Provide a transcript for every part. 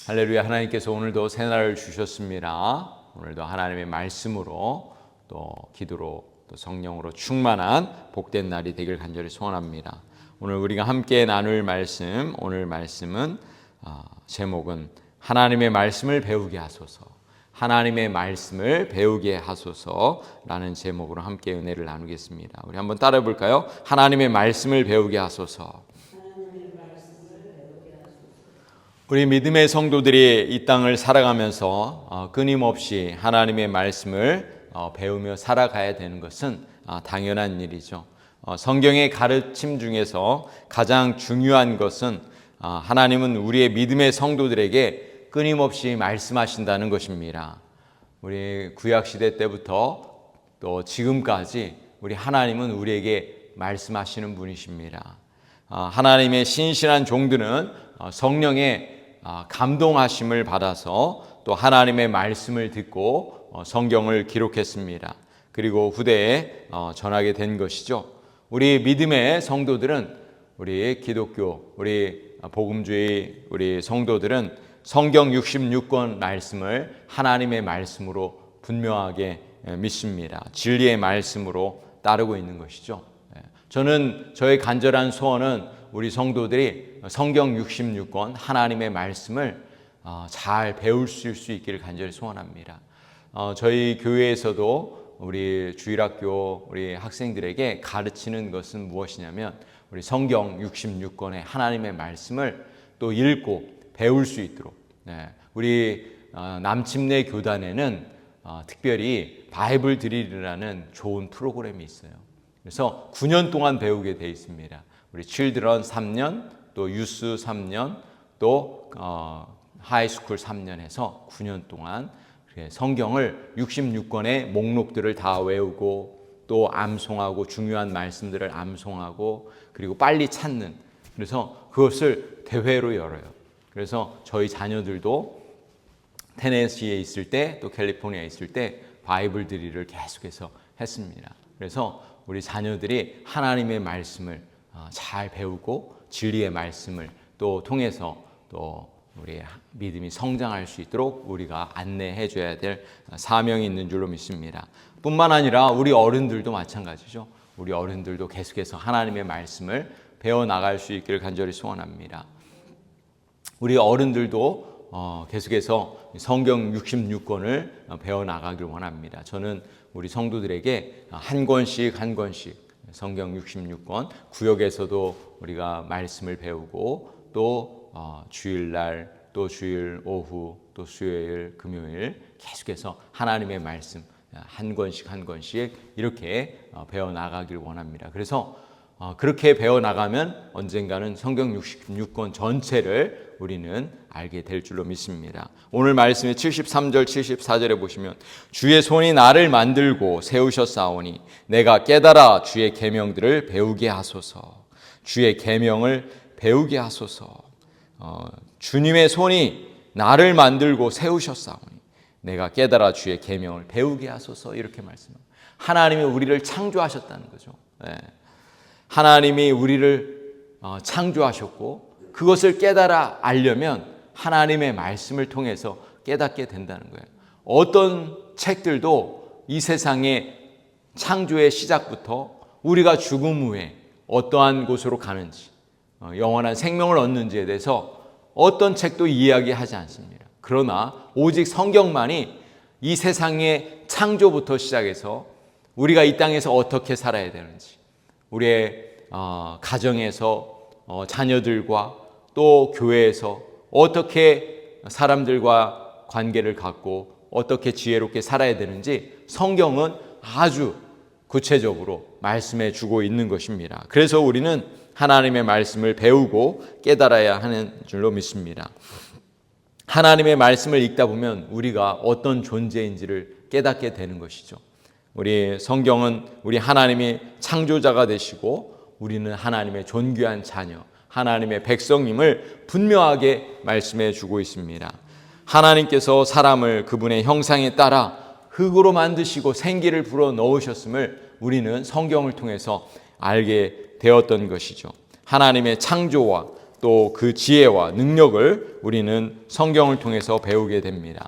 할렐루야. 하나님께서 오늘도 새날을 주셨습니다. 오늘도 하나님의 말씀으로 또 기도로 또 성령으로 충만한 복된 날이 되길 간절히 소원합니다. 오늘 우리가 함께 나눌 말씀, 오늘 말씀은 제목은 하나님의 말씀을 배우게 하소서, 하나님의 말씀을 배우게 하소서라는 제목으로 함께 은혜를 나누겠습니다. 우리 한번 따라해 볼까요? 하나님의 말씀을 배우게 하소서. 우리 믿음의 성도들이 이 땅을 살아가면서 끊임없이 하나님의 말씀을 배우며 살아가야 되는 것은 당연한 일이죠. 성경의 가르침 중에서 가장 중요한 것은 하나님은 우리의 믿음의 성도들에게 끊임없이 말씀하신다는 것입니다. 우리 구약시대 때부터 또 지금까지 우리 하나님은 우리에게 말씀하시는 분이십니다. 하나님의 신실한 종들은 성령의 감동하심을 받아서 또 하나님의 말씀을 듣고 성경을 기록했습니다. 그리고 후대에 전하게 된 것이죠. 우리 믿음의 성도들은, 우리 기독교, 우리 복음주의 우리 성도들은 성경 66권 말씀을 하나님의 말씀으로 분명하게 믿습니다. 진리의 말씀으로 따르고 있는 것이죠. 저는 저의 간절한 소원은 우리 성도들이 성경 66권 하나님의 말씀을 잘 배울 수 있기를 간절히 소원합니다. 저희 교회에서도 우리 주일학교 우리 학생들에게 가르치는 것은 무엇이냐면 우리 성경 66권의 하나님의 말씀을 또 읽고 배울 수 있도록, 우리 남침내 교단에는 특별히 바이블 드릴이라는 좋은 프로그램이 있어요. 그래서 9년 동안 배우게 돼 있습니다. 우리 칠드런 3년, 또 유스 3년, 또 하이스쿨 3년 해서 9년 동안 성경을 66권의 목록들을 다 외우고 또 암송하고 중요한 말씀들을 암송하고 그리고 빨리 찾는, 그래서 그것을 대회로 열어요. 그래서 저희 자녀들도 테네시에 있을 때 또 캘리포니아에 있을 때 바이블 드릴을 계속해서 했습니다. 그래서 우리 자녀들이 하나님의 말씀을 잘 배우고 진리의 말씀을 또 통해서 또 우리 믿음이 성장할 수 있도록 우리가 안내해 줘야 될 사명이 있는 줄로 믿습니다. 뿐만 아니라 우리 어른들도 마찬가지죠. 우리 어른들도 계속해서 하나님의 말씀을 배워나갈 수 있기를 간절히 소원합니다. 우리 어른들도 계속해서 성경 66권을 배워나가길 원합니다. 저는 우리 성도들에게 한 권씩 성경 66권, 구역에서도 우리가 말씀을 배우고 또 주일날, 또 주일 오후, 또 수요일, 금요일 계속해서 하나님의 말씀 한 권씩 이렇게 배워나가길 원합니다. 그래서 그렇게 배워나가면 언젠가는 성경 66권 전체를 우리는 알게 될 줄로 믿습니다. 오늘 말씀의 73절, 74절에 보시면 주의 손이 나를 만들고 세우셨사오니 내가 깨달아 주의 계명들을 배우게 하소서. 주의 계명을 배우게 하소서. 주님의 손이 나를 만들고 세우셨사오니 내가 깨달아 주의 계명을 배우게 하소서. 이렇게 말씀합니다. 하나님이 우리를 창조하셨다는 거죠. 하나님이 우리를 창조하셨고 그것을 깨달아 알려면 하나님의 말씀을 통해서 깨닫게 된다는 거예요. 어떤 책들도 이 세상의 창조의 시작부터 우리가 죽음 후에 어떠한 곳으로 가는지, 영원한 생명을 얻는지에 대해서 어떤 책도 이야기하지 않습니다. 그러나 오직 성경만이 이 세상의 창조부터 시작해서 우리가 이 땅에서 어떻게 살아야 되는지, 우리의 가정에서 자녀들과 또 교회에서 어떻게 사람들과 관계를 갖고 어떻게 지혜롭게 살아야 되는지 성경은 아주 구체적으로 말씀해 주고 있는 것입니다. 그래서 우리는 하나님의 말씀을 배우고 깨달아야 하는 줄로 믿습니다. 하나님의 말씀을 읽다 보면 우리가 어떤 존재인지를 깨닫게 되는 것이죠. 우리 성경은 우리 하나님이 창조자가 되시고 우리는 하나님의 존귀한 자녀, 하나님의 백성임을 분명하게 말씀해 주고 있습니다. 하나님께서 사람을 그분의 형상에 따라 흙으로 만드시고 생기를 불어 넣으셨음을 우리는 성경을 통해서 알게 되었던 것이죠. 하나님의 창조와 또 그 지혜와 능력을 우리는 성경을 통해서 배우게 됩니다.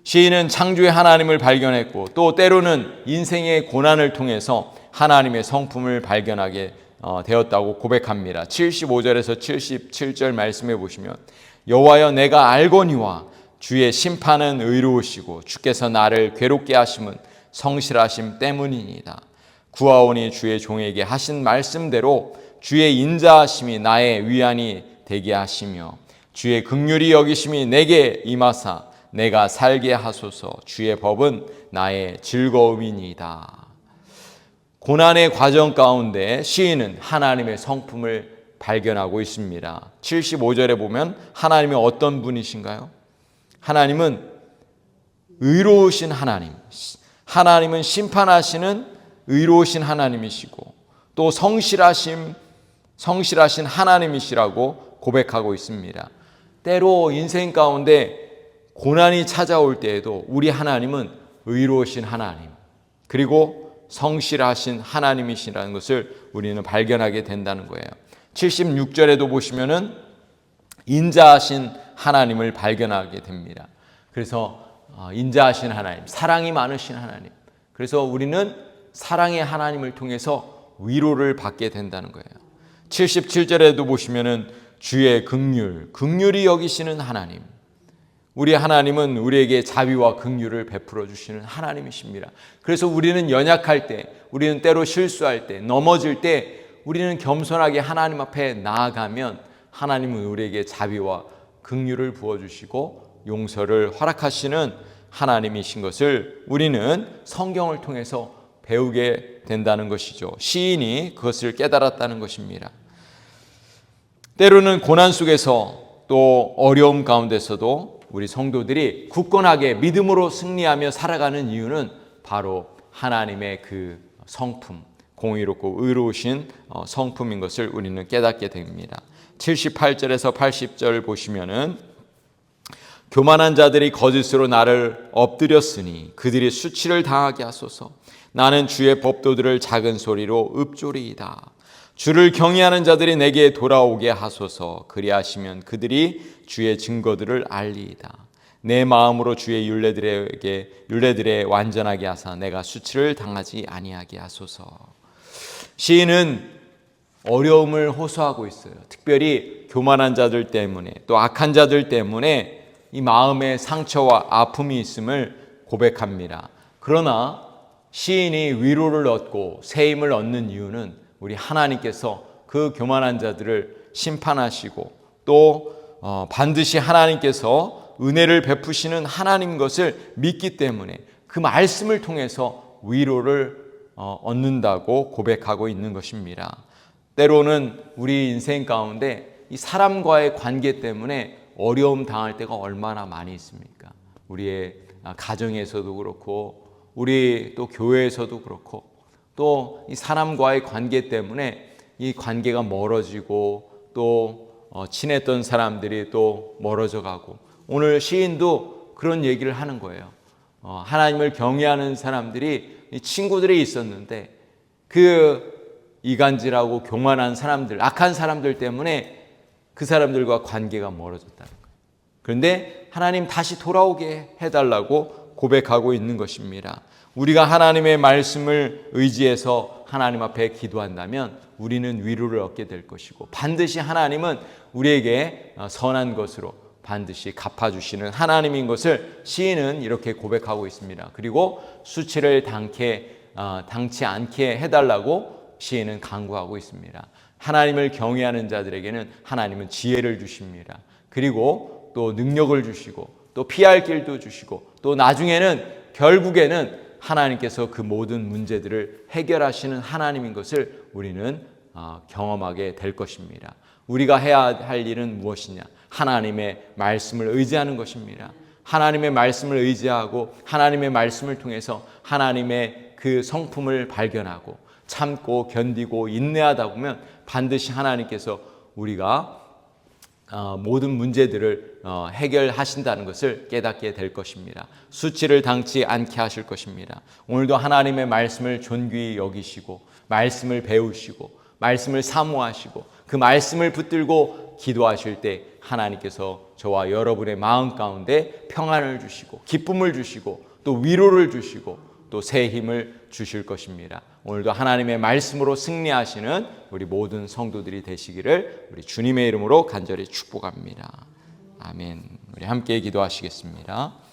시인은 창조의 하나님을 발견했고 또 때로는 인생의 고난을 통해서 하나님의 성품을 발견하게 되었다고 고백합니다. 75절에서 77절 말씀해 보시면 여호와여 내가 알거니와 주의 심판은 의로우시고 주께서 나를 괴롭게 하심은 성실하심 때문이니이다. 구하오니 주의 종에게 하신 말씀대로 주의 인자하심이 나의 위안이 되게 하시며 주의 긍휼히 여기심이 내게 임하사 내가 살게 하소서. 주의 법은 나의 즐거움이니이다. 고난의 과정 가운데 시인은 하나님의 성품을 발견하고 있습니다. 75절에 보면 하나님이 어떤 분이신가요? 하나님은 의로우신 하나님, 하나님은 심판하시는 의로우신 하나님이시고 또 성실하신 하나님이시라고 고백하고 있습니다. 때로 인생 가운데 고난이 찾아올 때에도 우리 하나님은 의로우신 하나님 그리고 성실하신 하나님이시라는 것을 우리는 발견하게 된다는 거예요. 76절에도 보시면은 인자하신 하나님을 발견하게 됩니다. 그래서 인자하신 하나님, 사랑이 많으신 하나님. 그래서 우리는 사랑의 하나님을 통해서 위로를 받게 된다는 거예요. 77절에도 보시면은 주의 긍휼히 여기시는 하나님. 우리 하나님은 우리에게 자비와 긍휼을 베풀어 주시는 하나님이십니다. 그래서 우리는 연약할 때, 우리는 때로 실수할 때, 넘어질 때 우리는 겸손하게 하나님 앞에 나아가면 하나님은 우리에게 자비와 긍휼을 부어주시고 용서를 허락하시는 하나님이신 것을 우리는 성경을 통해서 배우게 된다는 것이죠. 시인이 그것을 깨달았다는 것입니다. 때로는 고난 속에서 또 어려움 가운데서도 우리 성도들이 굳건하게 믿음으로 승리하며 살아가는 이유는 바로 하나님의 그 성품, 공의롭고 의로우신 성품인 것을 우리는 깨닫게 됩니다. 78절에서 80절 보시면은 교만한 자들이 거짓으로 나를 엎드렸으니 그들이 수치를 당하게 하소서. 나는 주의 법도들을 작은 소리로 읊조리이다. 주를 경외하는 자들이 내게 돌아오게 하소서. 그리하시면 그들이 주의 증거들을 알리이다. 내 마음으로 주의 율례들에 완전하게 하사 내가 수치를 당하지 아니하게 하소서. 시인은 어려움을 호소하고 있어요. 특별히 교만한 자들 때문에 또 악한 자들 때문에 이 마음에 상처와 아픔이 있음을 고백합니다. 그러나 시인이 위로를 얻고 새 힘을 얻는 이유는 우리 하나님께서 그 교만한 자들을 심판하시고 또 반드시 하나님께서 은혜를 베푸시는 하나님 것을 믿기 때문에 그 말씀을 통해서 위로를 얻는다고 고백하고 있는 것입니다. 때로는 우리 인생 가운데 이 사람과의 관계 때문에 어려움 당할 때가 얼마나 많이 있습니까? 우리의 가정에서도 그렇고 우리 또 교회에서도 그렇고 또 이 사람과의 관계 때문에 이 관계가 멀어지고 또 친했던 사람들이 또 멀어져 가고 오늘 시인도 그런 얘기를 하는 거예요. 하나님을 경외하는 사람들이 친구들이 있었는데 그 이간질하고 교만한 사람들, 악한 사람들 때문에 그 사람들과 관계가 멀어졌다는 거예요. 그런데 하나님 다시 돌아오게 해달라고 고백하고 있는 것입니다. 우리가 하나님의 말씀을 의지해서 하나님 앞에 기도한다면 우리는 위로를 얻게 될 것이고 반드시 하나님은 우리에게 선한 것으로 반드시 갚아주시는 하나님인 것을 시인은 이렇게 고백하고 있습니다. 그리고 수치를 당치 않게 해달라고 시인은 간구하고 있습니다. 하나님을 경외하는 자들에게는 하나님은 지혜를 주십니다. 그리고 또 능력을 주시고 또 피할 길도 주시고 또 나중에는 결국에는 하나님께서 그 모든 문제들을 해결하시는 하나님인 것을 우리는 경험하게 될 것입니다. 우리가 해야 할 일은 무엇이냐? 하나님의 말씀을 의지하는 것입니다. 하나님의 말씀을 의지하고 하나님의 말씀을 통해서 하나님의 그 성품을 발견하고 참고 견디고 인내하다 보면 반드시 하나님께서 우리가 모든 문제들을 해결하신다는 것을 깨닫게 될 것입니다. 수치를 당치 않게 하실 것입니다. 오늘도 하나님의 말씀을 존귀히 여기시고 말씀을 배우시고 말씀을 사모하시고 그 말씀을 붙들고 기도하실 때 하나님께서 저와 여러분의 마음 가운데 평안을 주시고 기쁨을 주시고 또 위로를 주시고 또 새 힘을 주실 것입니다. 오늘도 하나님의 말씀으로 승리하시는 우리 모든 성도들이 되시기를 우리 주님의 이름으로 간절히 축복합니다. 아멘. 우리 함께 기도하시겠습니다.